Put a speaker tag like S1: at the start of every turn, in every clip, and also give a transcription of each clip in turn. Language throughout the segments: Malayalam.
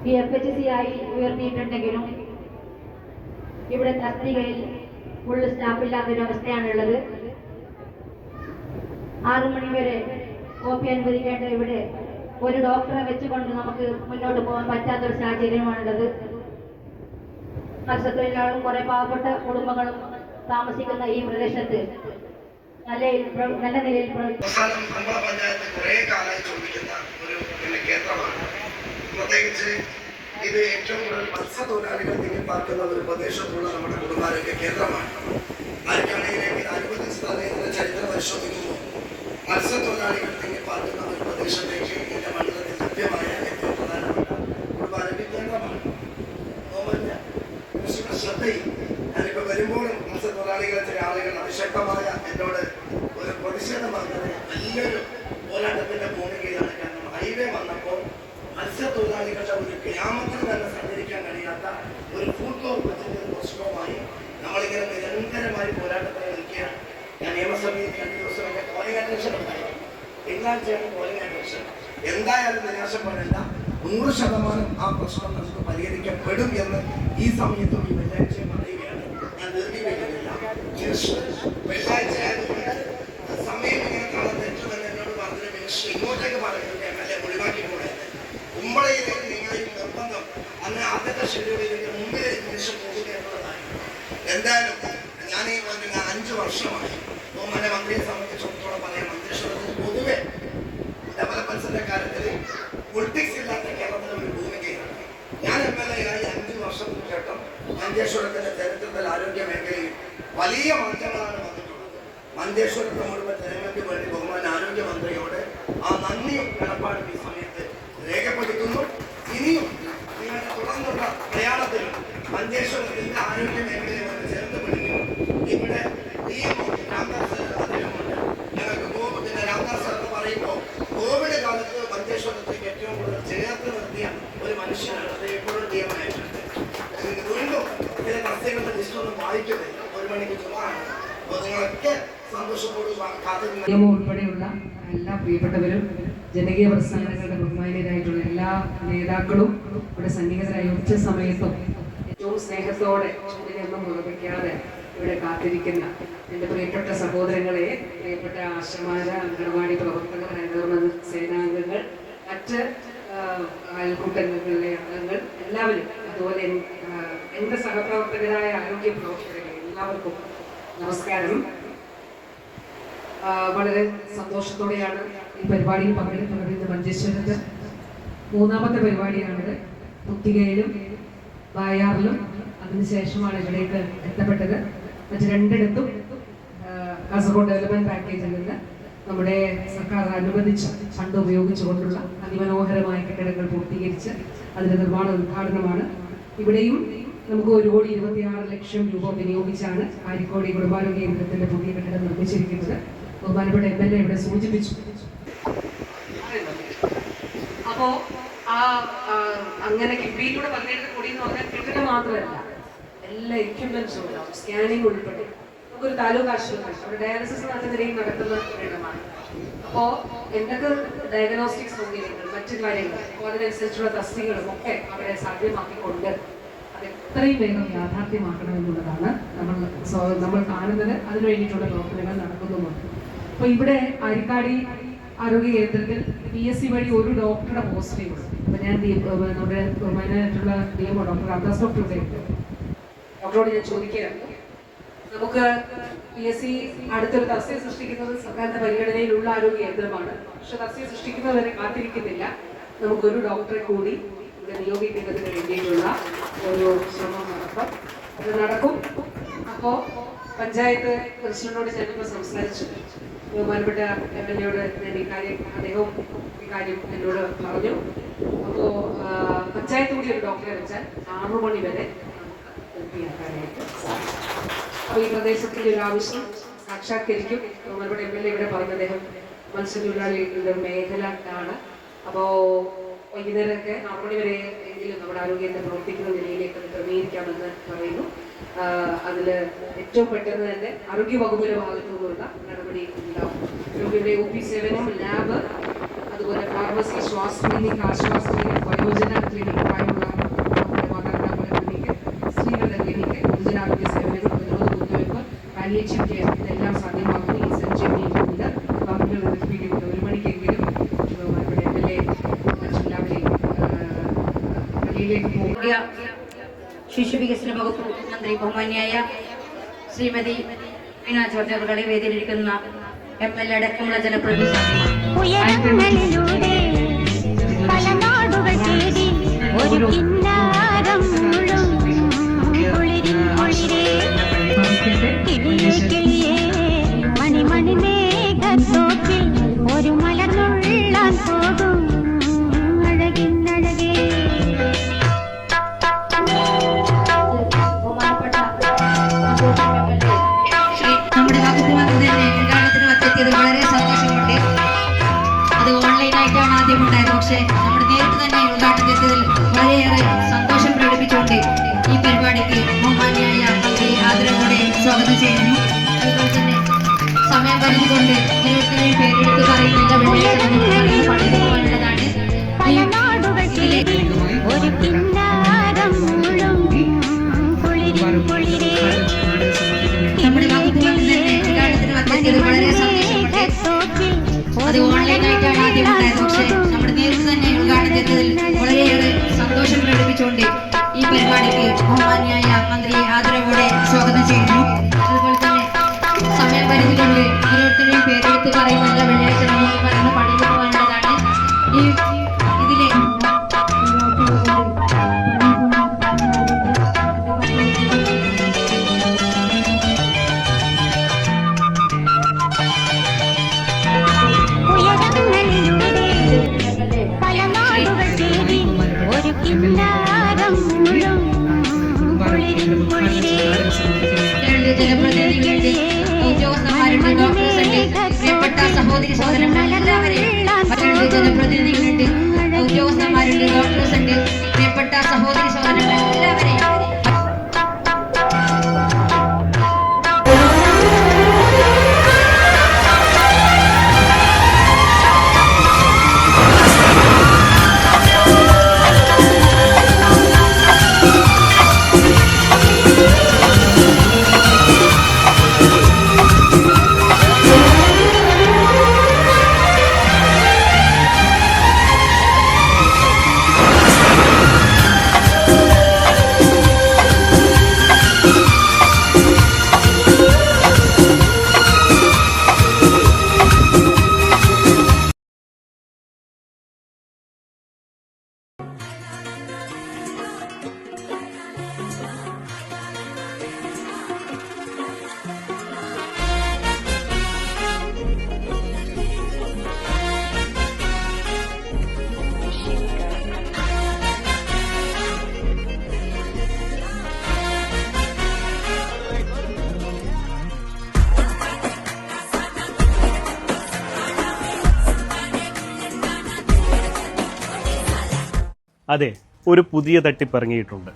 S1: ഈ FHC ആയി ഉയർത്തിയിട്ടുണ്ടെങ്കിലും ഇവിടെ തസ്തികയിൽ ഫുള്ള് സ്റ്റാഫില്ലാത്തൊരവസ്ഥയാണുള്ളത്. 6 മണി വരെ OP അനുവദിക്കേണ്ട ഇവിടെ ഒരു ഡോക്ടറെ വെച്ചുകൊണ്ട് നമുക്ക് മുന്നോട്ട് പോകാൻ പറ്റാത്തൊരു സാഹചര്യമാണുള്ളത്. മത്സ്യത്തൊഴിലാളികളും കുറെ പാവപ്പെട്ട കുടുംബങ്ങളും താമസിക്കുന്ന ഈ പ്രദേശത്ത് നല്ല നിലയിൽ
S2: പ്രത്യേകിച്ച് ഇത് ഏറ്റവും കൂടുതൽ മത്സ്യത്തൊഴിലാളികൾ തിങ്ങിപ്പാർക്കുന്ന ഒരു പ്രദേശത്തുള്ള നമ്മുടെ കുടുംബാരോഗ്യ കേന്ദ്രമാണ്. ആർക്കാണെങ്കിലും ഇത് അനുവദിച്ചത് ചരിത്രം പരിശോധിക്കുമ്പോൾ മത്സ്യത്തൊഴിലാളികൾ തിങ്ങിപ്പാർക്കുന്ന ഒരു പ്രദേശത്തേക്ക് ഇതിന്റെ മണ്ഡലത്തിൽ ലഭ്യമായ ഏറ്റവും പ്രധാനപ്പെട്ട കുടുംബാരോഗ്യ കേന്ദ്രമാണ്. ശ്രദ്ധയും ഞാനിപ്പോൾ വരുമ്പോഴും മത്സ്യത്തൊഴിലാളികളെ ചില ആളുകൾ അതിശക്തമായ എന്നോട് ഒരു പ്രതിഷേധം പറഞ്ഞത് വലിയൊരു പോരാട്ടത്തിന്റെ ഭൂമികയിലാണ്. കാരണം ഹൈവേ വന്നപ്പോൾ മത്സ്യത്തൊഴിലാളികളുടെ ഒരു ഗ്രാമത്തിൽ തന്നെ സഞ്ചരിക്കാൻ കഴിയാത്ത ഒരു ഫുഡ് കോർപ്പറേറ്റിന്റെ പ്രശ്നവുമായി നമ്മളിങ്ങനെ നിരന്തരമായി പോരാട്ടത്തിൽ നിൽക്കുകയാണ്. ഞാൻ നിയമസഭയിൽ 2 ദിവസം എൻ്റെ പോളിംഗ് അറ്റൻഷൻ ഉണ്ടായിരുന്നു. തിങ്കളാഴ്ചയാണ് പോളിംഗ് അറ്റൻഷൻ. എന്തായാലും നിരാശപ്പെടേണ്ട, 100% ആ പ്രശ്നം നമുക്ക് പരിഹരിക്കപ്പെടും എന്ന് ഈ സമയത്തും ഈ വെള്ളിയാഴ്ചയും പറയുകയാണ്. ഞാൻ ദീർഘിപ്പിക്കുന്നില്ല. വെള്ളിയാഴ്ച ആയതുകൊണ്ട് സമയം ഇങ്ങനെ കാണാൻ തെറ്റുമെന്ന് എന്നോട് പറഞ്ഞ മിനിസ്റ്റർ ഇങ്ങോട്ടേക്ക് പറയുന്നത് MLA ഒഴിവാക്കിക്കൂടെ. കുമ്പളയിലേക്ക് നിങ്ങളെയും നിർബന്ധം അന്ന് ആദ്യത്തെ ഷെഡ്യൂളിലേക്ക് മുമ്പിൽ നിമിഷം പോകുക എന്നുള്ളതായിരുന്നു. എന്തായാലും ഞാൻ ഈ 5 വർഷമായി ബഹുമാന്യ മന്ത്രിയെ സംബന്ധിച്ചിടത്തോളം പറയാം, മന്ത്രിശ്വരത്തിൽ പൊതുവെ ഡെവലപ്മെന്റ്സിന്റെ കാര്യത്തിൽ പൊളിറ്റിക്സ് ഇല്ലാത്ത കേരളത്തിലെ ഒരു ഭൂമികയാണ്. ഞാൻ MLA ആയി 5 വർഷത്തിന് ശേഷം മഞ്ചേശ്വരത്തിന്റെ ചരിത്രത്തിൽ ആരോഗ്യ മേഖലയിൽ വലിയ മാറ്റങ്ങളാണ് വന്നിട്ടുള്ളത്. മഞ്ചേശ്വരത്തെ മുഴുവൻ ജനങ്ങൾക്ക് വേണ്ടി ബഹുമാന്യ ആരോഗ്യമന്ത്രിയോട് ആ നന്ദിയും കടപ്പാടും ഈ സമയത്ത് രേഖപ്പെടുത്തുന്നു. ഇനിയും നിങ്ങളുടെ തുടർന്നുള്ള പ്രയാണത്തിലും മഞ്ചേശ്വരത്തിന്റെ ആരോഗ്യ മേഖലയെ വന്ന് ചേർത്ത് പിടിക്കും. ഇവിടെ രാംദാസ് അദ്ദേഹമുണ്ട്. ഞങ്ങൾക്ക് രാംദാസ് എന്ന് പറയുമ്പോൾ കോവിഡ് കാലത്ത് മഞ്ചേശ്വരത്തേക്ക് ഏറ്റവും കൂടുതൽ ചേർത്ത് നിർത്തിയ ഒരു മനുഷ്യനാണ്. അദ്ദേഹം എപ്പോഴും നിയമമായിട്ടുണ്ട്. വീണ്ടും ചില തസ്തികളുടെ ലിസ്റ്റ് ഒന്നും വായിക്കുന്നില്ല. 1 മണിക്ക് ചുമ്മാണ്. അപ്പോൾ നിങ്ങളൊക്കെ സന്തോഷത്തോട് കാത്തിരുന്ന
S3: ഉൾപ്പെടെയുള്ള എല്ലാ പ്രിയപ്പെട്ടവരും ജനകീയ പ്രസ്ഥാനങ്ങളുടെ ബഹുമാന്യരായിട്ടുള്ള എല്ലാ നേതാക്കളും ഇവിടെ സന്നിഹിതരായ ഉച്ച സമയത്തും ഏറ്റവും സ്നേഹത്തോടെ ചൂടിനൊന്നും ഉറപ്പിക്കാതെ ഇവിടെ കാത്തിരിക്കുന്ന എൻ്റെ പ്രിയപ്പെട്ട സഹോദരങ്ങളെ, പ്രിയപ്പെട്ട ആശമാര്, അംഗനവാടി പ്രവർത്തകർ, ഹരിതകർമ്മ സേനാംഗങ്ങൾ, മറ്റ് അയൽക്കൂട്ടങ്ങളിലെ അംഗങ്ങൾ എല്ലാവരും, അതുപോലെ എൻ്റെ സഹപ്രവർത്തകരായ ആരോഗ്യ പ്രവർത്തകരെ എല്ലാവർക്കും നമസ്കാരം. വളരെ സന്തോഷത്തോടെയാണ് ഈ പരിപാടിയിൽ പങ്കെടുക്കുന്നത്. ഇന്ന് മഞ്ചേശ്വരത്ത് 3ാമത്തെ പരിപാടിയാണിത്. കുത്തികയിലും വായാറിലും അതിനുശേഷമാണ് ഇവിടേക്ക് എത്തപ്പെട്ടത്. മറ്റ് 2ഇടത്തും കാസർഗോഡ് ഡെവലപ്മെന്റ് പാക്കേജിൽ നിന്ന് നമ്മുടെ സർക്കാർ അനുവദിച്ച ഫണ്ട് ഉപയോഗിച്ചുകൊണ്ടുള്ള അതിമനോഹരമായ കെട്ടിടങ്ങൾ പൂർത്തീകരിച്ച് അതിന്റെ നിർമ്മാണ ഉദ്ഘാടനമാണ്. ഇവിടെയും നമുക്ക് 1,26,00,000 രൂപ വിനിയോഗിച്ചാണ് ആരിക്കോട് കുടുംബാരോഗ്യ കേന്ദ്രത്തിന്റെ പുതിയ കെട്ടിടം നിർമ്മിച്ചിരിക്കുന്നത്. ബഹുമാനപ്പെട്ട MLA ഇവിടെ സൂചിപ്പിച്ചു. അപ്പോ അങ്ങനെ കിബിയിലൂടെ പങ്കെടുത്ത കൂടി എന്ന് പറഞ്ഞാൽ കെട്ടിടം മാത്രമല്ല, എല്ലാ എക്യുപ്മെന്റ്സും ഉണ്ടാവും, സ്കാനിങ് ഉൾപ്പെടെ. നമുക്കൊരു താലൂക്ക് ആശുപത്രി, അവിടെ ഡയാലിസിസ് നല്ല നിലയിൽ നടത്തുന്ന കെട്ടിടമാണ്. അപ്പോൾ എന്തൊക്കെ ഡയഗ്നോസ്റ്റിക് സൗകര്യങ്ങൾ, മറ്റു കാര്യങ്ങൾ, അപ്പോൾ അതിനനുസരിച്ചുള്ള തസ്തികളും ഒക്കെ അവിടെ സാധ്യമാക്കിക്കൊണ്ട് അത് എത്രയും വേഗം യാഥാർത്ഥ്യമാക്കണമെന്നുള്ളതാണ് നമ്മൾ കാണുന്നത്. അതിനു വേണ്ടിയിട്ടുള്ള പ്രവർത്തനങ്ങൾ നടക്കുന്നുമുണ്ട്. അപ്പോൾ ഇവിടെ ആരിക്കാടി ആരോഗ്യ കേന്ദ്രത്തിൽ PSC വഴി ഒരു ഡോക്ടറുടെ പോസ്റ്റിംഗ് ഉണ്ട്. അപ്പോൾ ഞാൻ നമ്മുടെ ബഹുമാനായിട്ടുള്ള DMO ഡോക്ടർ രാംദാസ് ഡോക്ടറുടെ ഡോക്ടറോട് ഞാൻ ചോദിക്കുകയായിരുന്നു, നമുക്ക് PSC അടുത്തൊരു തസ്തിക സൃഷ്ടിക്കുന്നത് സർക്കാരിന്റെ പരിഗണനയിലുള്ള ആരോഗ്യ കേന്ദ്രമാണ്. പക്ഷെ തസ്തിക സൃഷ്ടിക്കുന്നവരെ കാത്തിരിക്കുന്നില്ല. നമുക്കൊരു ഡോക്ടറെ കൂടി ഇവിടെ നിയോഗിക്കുന്നതിന് വേണ്ടിയിട്ടുള്ള ഒരു ശ്രമം നടക്കും. അപ്പോൾ പഞ്ചായത്ത് പ്രസിഡന്റിനോട് ഞാനിപ്പോൾ സംസാരിച്ചു. ബഹുമാനപ്പെട്ട MLA-യോട് ഞാൻ ഈ കാര്യം എന്നോട് പറഞ്ഞു. അപ്പോൾ പഞ്ചായത്ത് കൂടി ഒരു ഡോക്ടറെ വെച്ചാൽ 6 മണി വരെ പൂർത്തിയാക്കാനായിട്ട് സാധിക്കും. അപ്പോൾ ഈ പ്രദേശത്തിന്റെ ഒരു ആവശ്യം സാക്ഷാത്കരിക്കും. ബഹുമാനപ്പെട്ട MLA ഇവിടെ പറഞ്ഞ അദ്ദേഹം മത്സ്യത്തൊഴിലാളികളുടെ മേഖല ആണ്. അപ്പോൾ വൈകുന്നേരമൊക്കെ 6 മണി വരെ എങ്കിലും നമ്മുടെ ആരോഗ്യത്തെ പ്രവർത്തിക്കുന്ന നിലയിലേക്ക് അത് ക്രമീകരിക്കാമെന്ന് പറയുന്നു. അതിൽ ഏറ്റവും പെട്ടെന്ന് തന്നെ ആരോഗ്യ വകുപ്പിന്റെ ഭാഗത്തു നിന്നുള്ള നടപടി ഉണ്ടാവും. ഇവിടെ OP സേവനം, ലാബ്, ഫാർമസി, ശ്വാസ ക്ലിനിക്, ആശ്വാസ ക്ലിനിക്, വയോജന ക്ലിനിക്, പ്രായമുള്ള മാതാപിതാക്കളുടെ ക്ലിനിക്ക്, സ്ത്രീകളുടെ ക്ലിനിക്ക്, പൊതുജനാരോഗ്യ സേവനങ്ങൾ, പ്രതിരോധ കുത്തിവയ്പ്പ്, പാലിയേറ്റീവ് കെയർ ഇതെല്ലാം സാധ്യമാക്കുന്ന ഈ സെഞ്ചുറിയിലുണ്ട്. ബാക്കിയുള്ള പിടിയുണ്ട്. 1 മണിക്കെങ്കിലും ഇവിടെ MLA മറ്റെല്ലാവരെയും പള്ളിയിലേക്ക് പോകുക.
S1: ശിശു വികസന വകുപ്പ് മന്ത്രി ബഹുമാന്യായ ശ്രീമതി വീണ ജോർജ് അവരുടെ വേദിയിലിരിക്കുന്ന MLA അടക്കമുള്ള ജനപ്രതിനിധികൾ
S4: ഉയരങ്ങളിലൂടെ പല നാടുകൾ തേടി ഒരു കിന്നാരം മുഴും കുളിരിൻ കുളിരേ കിളിയേ കിളിയേ മണിമണി മേഘത്തോപ്പിൽ ഒരു മലർന്നുള്ളാൻ പോകും അഴകിന്നഴകേ.
S1: ബഹുമാനപ്പെട്ട നമ്മുടെ വകുപ്പ് മന്ത്രി തന്നെ ഉദ്ഘാടനത്തിന് വന്നെത്തിയത് വളരെ സന്തോഷമുണ്ട്. അത് ഓൺലൈനായിട്ടാണ് ആദ്യം ഉണ്ടായത്. പക്ഷേ നമ്മുടെ നേരിട്ട് തന്നെ ഉദ്ഘാടനത്തിനെത്തിയതിൽ വളരെയേറെ സന്തോഷം പ്രകടിപ്പിച്ചുകൊണ്ട് ഈ പരിപാടിക്ക് ബഹുമാന്യായ മന്ത്രി ആദരവോടെ സ്വാഗതം ചെയ്യുന്നു. അതുപോലെ തന്നെ സമയം പറഞ്ഞുകൊണ്ട് ഓരോരുത്തരെയും പേരെടുത്ത് പറയുന്നില്ല, വെള്ളിയാഴ്ച പള്ളിയിൽ പോകാനുള്ളതാണ്.
S4: ഒരു കിന്നാരം മുഴും കുളിരിൻ കുളിരേ
S1: നമ്മുടെ വകുപ്പ് മന്ത്രി തന്നെ ഉദ്ഘാടനത്തിന് വന്നെത്തിയത് വളരെ സന്തോഷമുണ്ട്. അത് ഓൺലൈനായിട്ടാണ് ആദ്യം ഉണ്ടായത്. പക്ഷേ നമ്മുടെ നേരിട്ട് തന്നെ ഉദ്ഘാടനത്തിനെത്തിയതിൽ വളരെയേറെ സന്തോഷം പ്രകടിപ്പിച്ചുകൊണ്ട് ഈ പരിപാടിക്ക് ബഹുമാന്യായ മന്ത്രി ആദരവോടെ സ്വാഗതം ചെയ്യുന്നു. അതുപോലെ തന്നെ സമയം പരിധികൊണ്ട് ഓരോരുത്തരെയും പേരെടുത്ത് പറയുന്നില്ല, വെള്ളിയാഴ്ച നമുക്ക് പറയുന്ന പള്ളിയിൽ പോകാനുള്ളതാണ്. ഇതിലെ
S4: പല നാടുകൾ തേടി ഒരു കിന്നാരം മുഴും കുളിരിൻ കുളിരേ
S1: ജനപ്രതിനിധികളുടെ ഉദ്യോഗസ്ഥന്മാരുണ്ട്, ഡോക്ടേഴ്സുണ്ട്, പ്രിയപ്പെട്ട സഹോദരി സഹോദരന്മാർ എല്ലാവരെയും ജനപ്രതിനിധികളുണ്ട്, ഉദ്യോഗസ്ഥന്മാരുണ്ട്, ഡോക്ടേഴ്സുണ്ട്, പ്രിയപ്പെട്ട സഹോദരി സഹോദരന്മാർ എല്ലാവരെയും
S5: അതെ, ഒരു പുതിയ തട്ടിപ്പ് ഇറങ്ങിയിട്ടുണ്ട്.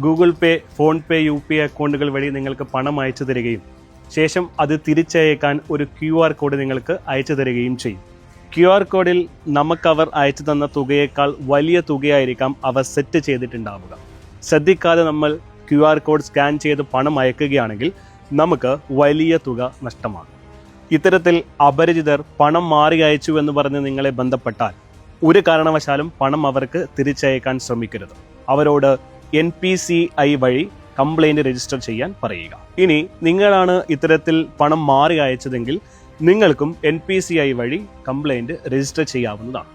S5: ഗൂഗിൾ പേ, ഫോൺ പേ, UPI അക്കൗണ്ടുകൾ വഴി നിങ്ങൾക്ക് പണം അയച്ചു തരികയും ശേഷം അത് തിരിച്ചയക്കാൻ ഒരു QR കോഡ് നിങ്ങൾക്ക് അയച്ചു തരികയും ചെയ്യും. QR കോഡിൽ നമുക്കവർ അയച്ചു തന്ന തുകയേക്കാൾ വലിയ തുകയായിരിക്കാം അവർ സെറ്റ് ചെയ്തിട്ടുണ്ടാവുക. ശ്രദ്ധിക്കാതെ നമ്മൾ QR കോഡ് സ്കാൻ ചെയ്ത് പണം അയക്കുകയാണെങ്കിൽ നമുക്ക് വലിയ തുക നഷ്ടമാകും. ഇത്തരത്തിൽ അപരിചിതർ പണം മാറി അയച്ചു എന്ന് പറഞ്ഞ് നിങ്ങളെ ബന്ധപ്പെട്ടാൽ ഒരു കാരണവശാലും പണം അവർക്ക് തിരിച്ചയക്കാൻ ശ്രമിക്കരുത്. അവരോട് NPCI വഴി കംപ്ലൈൻറ്റ് രജിസ്റ്റർ ചെയ്യാൻ പറയുക. ഇനി നിങ്ങളാണ് ഇത്തരത്തിൽ പണം മാറി അയച്ചതെങ്കിൽ നിങ്ങൾക്കും NPCI വഴി കംപ്ലൈൻറ്റ് രജിസ്റ്റർ ചെയ്യാവുന്നതാണ്.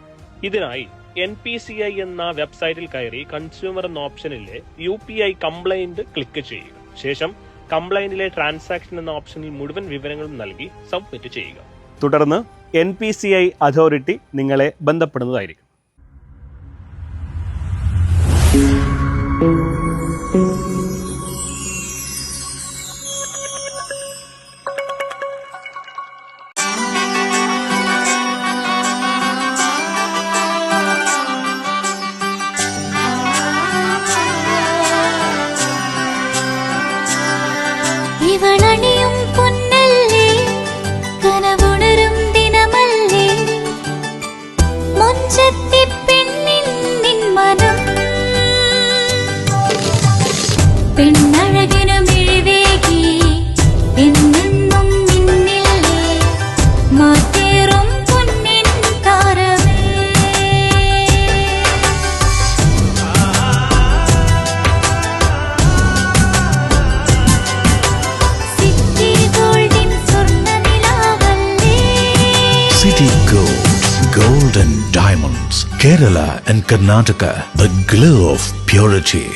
S5: ഇതിനായി NPCI എന്ന വെബ്സൈറ്റിൽ കയറി കൺസ്യൂമർ എന്ന ഓപ്ഷനിലെ UPI കംപ്ലൈൻറ്റ് ക്ലിക്ക് ചെയ്യുക. ശേഷം കംപ്ലൈൻറ്റിലെ ട്രാൻസാക്ഷൻ എന്ന ഓപ്ഷനിൽ മുഴുവൻ വിവരങ്ങളും നൽകി സബ്മിറ്റ് ചെയ്യുക. തുടർന്ന് NPCI അതോറിറ്റി നിങ്ങളെ ബന്ധപ്പെടുന്നതായിരിക്കും.
S4: ഇവളണിയും പൊന്നല്ലേ കനവുണരും ദിനമല്ലേ
S6: Golden Diamonds, Kerala and Karnataka, the glow of purity.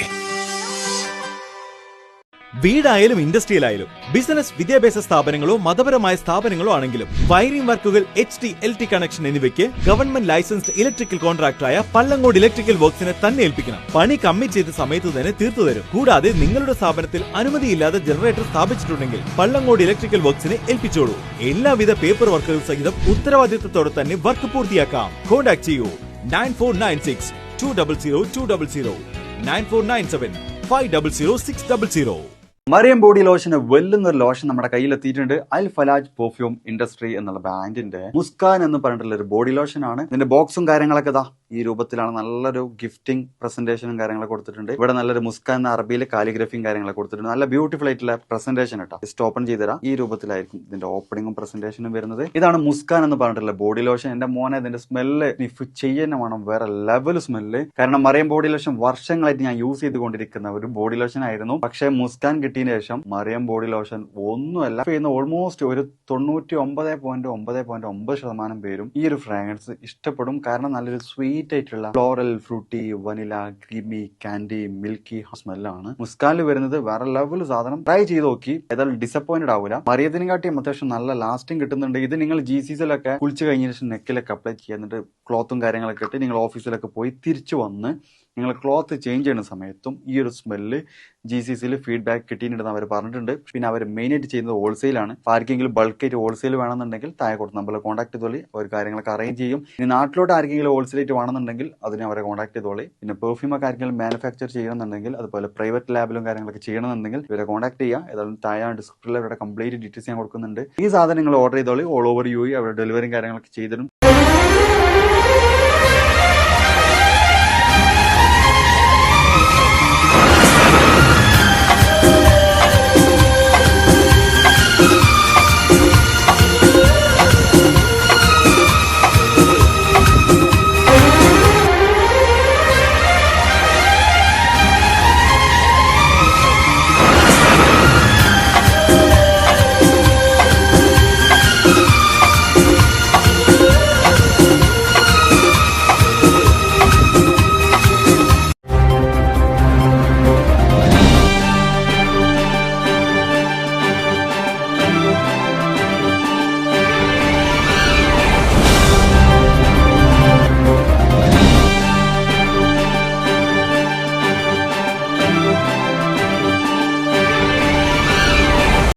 S7: വീടായാലും ഇൻഡസ്ട്രിയിലായാലും ബിസിനസ് വിദ്യാഭ്യാസ സ്ഥാപനങ്ങളോ മതപരമായ സ്ഥാപനങ്ങളോ ആണെങ്കിലും വയറിംഗ് വർക്കുകൾ HT LT കണക്ഷൻ എന്നിവയ്ക്ക് ഗവൺമെന്റ് ലൈസൻസ്ഡ് ഇലക്ട്രിക്കൽ കോൺട്രാക്ടറായ പള്ളങ്ങോട് ഇലക്ട്രിക്കൽ വർക്സിനെ തന്നെ ഏൽപ്പിക്കണം. പണി കമ്മിറ്റ് ചെയ്ത സമയത്ത് തന്നെ തീർത്തു തരും. കൂടാതെ നിങ്ങളുടെ സ്ഥാപനത്തിൽ അനുമതിയില്ലാതെ ജനറേറ്റർ സ്ഥാപിച്ചിട്ടുണ്ടെങ്കിൽ പള്ളങ്ങോട് ഇലക്ട്രിക്കൽ വർക്സിനെ ഏൽപ്പിച്ചോളൂ. എല്ലാവിധ പേപ്പർ വർക്കുകൾ സഹിതം ഉത്തരവാദിത്തത്തോടെ തന്നെ വർക്ക് പൂർത്തിയാക്കാം. കോൺടാക്ട് ചെയ്യൂ 9496 200 200 9497 500 600.
S8: മറിയം ബോഡി ലോഷന് വെല്ലുന്ന ഒരു ലോഷൻ നമ്മുടെ കയ്യിലെത്തിയിട്ടുണ്ട്. അൽ ഫലാജ് പെർഫ്യൂം ഇൻഡസ്ട്രി എന്നുള്ള ബ്രാൻഡിന്റെ മുസ്കാൻ എന്ന് പറഞ്ഞിട്ടുള്ള ഒരു ബോഡി ലോഷൻ ആണ്. ഇതിന്റെ ബോക്സും കാര്യങ്ങളൊക്കെ ഇതാ ഈ രൂപത്തിലാണ്. നല്ലൊരു ഗിഫ്റ്റിംഗ് പ്രസന്റേഷനും കാര്യങ്ങളൊക്കെ കൊടുത്തിട്ടുണ്ട്. ഇവിടെ നല്ലൊരു മുസ്കാൻ എന്ന അറബിയിലെ കാലിഗ്രഫിയും കാര്യങ്ങളൊക്കെ കൊടുത്തിട്ടുണ്ട്. നല്ല ബ്യൂട്ടിഫുൾ ആയിട്ടുള്ള പ്രസന്റേഷൻ കേട്ടോ. ജസ്റ്റ് ഓപ്പൺ ചെയ്തുതരാം. ഈ രൂപത്തിലായിരിക്കും ഇതിന്റെ ഓപ്പണിംഗും പ്രസന്റേഷനും വരുന്നത്. ഇതാണ് മുസ്കാൻ എന്ന് പറഞ്ഞിട്ടുള്ള ബോഡി ലോഷൻ. എന്റെ മോനെ ഇതിന്റെ സ്മെല്ല് സ്നിഫ് ചെയ്യുന്ന വേണം, വേറെ ലെവൽ സ്മെല്ല്. കാരണം മറിയം ബോഡി ലോഷൻ വർഷങ്ങളായിട്ട് ഞാൻ യൂസ് ചെയ്തുകൊണ്ടിരിക്കുന്ന ഒരു ബോഡി ലോഷൻ ആയിരുന്നു. പക്ഷേ മുസ്കാൻ കിട്ടിയതിന് ശേഷം മറിയം ബോഡി ലോഷൻ ഒന്നുമല്ല ചെയ്യുന്ന ഓൾമോസ്റ്റ് ഒരു 99.9% പേരും ഈ ഒരു ഫ്രാഗ്രൻസ് ഇഷ്ടപ്പെടും. കാരണം നല്ലൊരു സ്വീറ്റ് ആയിട്ടുള്ള floral, fruity, vanilla, creamy, candy, milky സ്മെല്ലാണ് മുസ്കാനിൽ വരുന്നത്. വേറെ ലെവൽ സാധനം. ട്രൈ ചെയ്ത് നോക്കി, ഏതായാലും ഡിസപ്പോയിന്റഡ് ആവില്ല. മറിയത്തിനെക്കാട്ടിയും അത്യാവശ്യം നല്ല ലാസ്റ്റിംഗ് കിട്ടുന്നുണ്ട്. ഇത് നിങ്ങൾ GCസിലൊക്കെ കുളിച്ച് കഴിഞ്ഞ ശേഷം നെക്കിലൊക്കെ അപ്ലൈ ചെയ്യുന്നിട്ട് ക്ലോത്തും കാര്യങ്ങളൊക്കെ ഇട്ട് നിങ്ങൾ ഓഫീസിലൊക്കെ പോയി തിരിച്ചു വന്ന് നിങ്ങൾ ക്ലോത്ത് ചേഞ്ച് ചെയ്യുന്ന സമയത്തും ഈ ഒരു സ്മെല്ല് GCസിൽ ഫീഡ്ബാക്ക് കിട്ടിയിട്ടുണ്ടെന്ന് അവർ പറഞ്ഞിട്ടുണ്ട്. പിന്നെ അവർ മെയിനായിട്ട് ചെയ്യുന്നത് ഹോൾസെയിലാണ്. ആർക്കെങ്കിലും ബൾക്കായിട്ട് ഹോൾസെയിൽ വേണമെന്നുണ്ടെങ്കിൽ താഴെ കൊടുത്ത് നമ്മൾ കോൺടാക്ട് ചെയ്തോളി. അവർ കാര്യങ്ങളൊക്കെ അറേഞ്ച് ചെയ്യും. ഇനി നാട്ടിലോട്ട് ആർക്കെങ്കിലും ഹോൾസെയിലായിട്ട് വേണമെന്നുണ്ടെങ്കിൽ അതിനെ അവരെ കോൺടാക്ട് ചെയ്തോളി. പിന്നെ പെർഫ്യൂമൊക്കെ ആർക്കെങ്കിലും മാനുഫാക്ചർ ചെയ്യണമെന്നുണ്ടെങ്കിൽ അതുപോലെ പ്രൈവറ്റ് ലാബിലും കാര്യങ്ങളൊക്കെ ചെയ്യണമെന്നുണ്ടെങ്കിൽ ഇവരെ കോൺടാക്ട് ചെയ്യുക. ഏതായാലും താഴെ ഡിസ്ക്രിപ്ഷനിൽ അവരുടെ കംപ്ലീറ്റ് ഡീറ്റെയിൽസ് ഞാൻ കൊടുക്കുന്നുണ്ട്. ഈ സാധനങ്ങൾ ഓർഡർ ചെയ്തോളി. ഓൾ ഓവർ UAE അവരുടെ ഡെലിവറിയും കാര്യങ്ങളൊക്കെ ചെയ്തിടും.